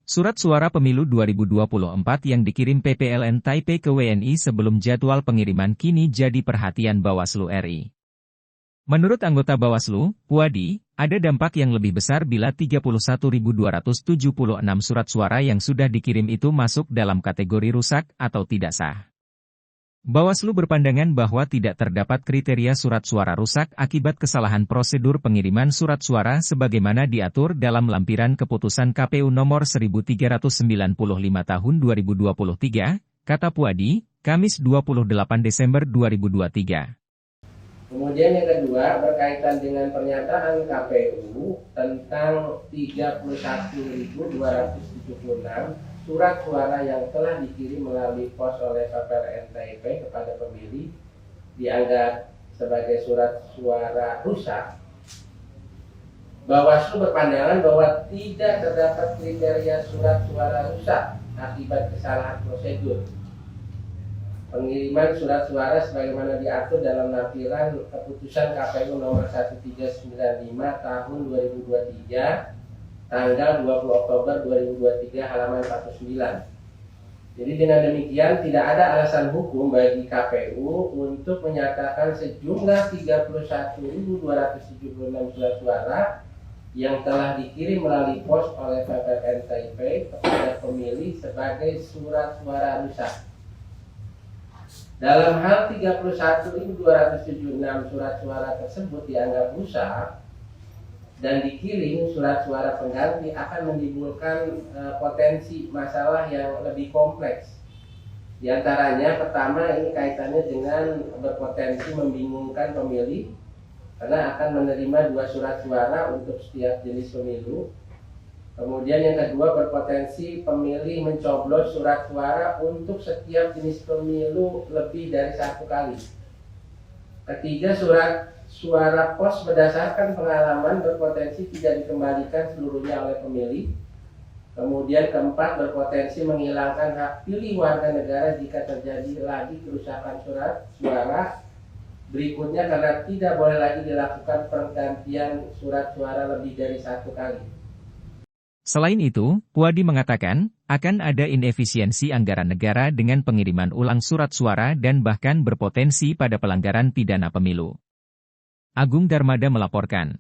Surat suara pemilu 2024 yang dikirim PPLN Taipei ke WNI sebelum jadwal pengiriman kini jadi perhatian Bawaslu RI. Menurut anggota Bawaslu, Puadi, ada dampak yang lebih besar bila 31.276 surat suara yang sudah dikirim itu masuk dalam kategori rusak atau tidak sah. Bawaslu berpandangan bahwa tidak terdapat kriteria surat suara rusak akibat kesalahan prosedur pengiriman surat suara sebagaimana diatur dalam lampiran keputusan KPU nomor 1395 tahun 2023, kata Puadi, Kamis 28 Desember 2023. Kemudian yang kedua berkaitan dengan pernyataan KPU tentang 31.276 surat suara yang telah dikirim melalui pos oleh PPLN Taipei kepada pemilih dianggap sebagai surat suara rusak. Bawaslu berpandangan bahwa tidak terdapat kriteria surat suara rusak akibat kesalahan prosedur pengiriman surat suara sebagaimana diatur dalam lampiran keputusan KPU nomor 1395 tahun 2023 tanggal 20 Oktober 2023 halaman 49. Jadi dengan demikian tidak ada alasan hukum bagi KPU untuk menyatakan sejumlah 31.276 surat suara yang telah dikirim melalui pos oleh PPLN Taipei kepada pemilih sebagai surat suara rusak. Dalam hal 31.276 surat suara tersebut dianggap rusak dan dikirim surat suara pengganti akan menimbulkan potensi masalah yang lebih kompleks. Di antaranya pertama ini kaitannya dengan berpotensi membingungkan pemilih karena akan menerima 2 surat suara untuk setiap jenis pemilu. Kemudian yang kedua berpotensi pemilih mencoblos surat suara untuk setiap jenis pemilu lebih dari 1 kali. Ketiga, surat suara pos berdasarkan pengalaman berpotensi tidak dikembalikan seluruhnya oleh pemilih. Kemudian keempat, berpotensi menghilangkan hak pilih warga negara jika terjadi lagi kerusakan surat suara. Berikutnya, karena tidak boleh lagi dilakukan pergantian surat suara lebih dari 1 kali. Selain itu, Puadi mengatakan, akan ada inefisiensi anggaran negara dengan pengiriman ulang surat suara dan bahkan berpotensi pada pelanggaran pidana pemilu. Agung Darmada melaporkan.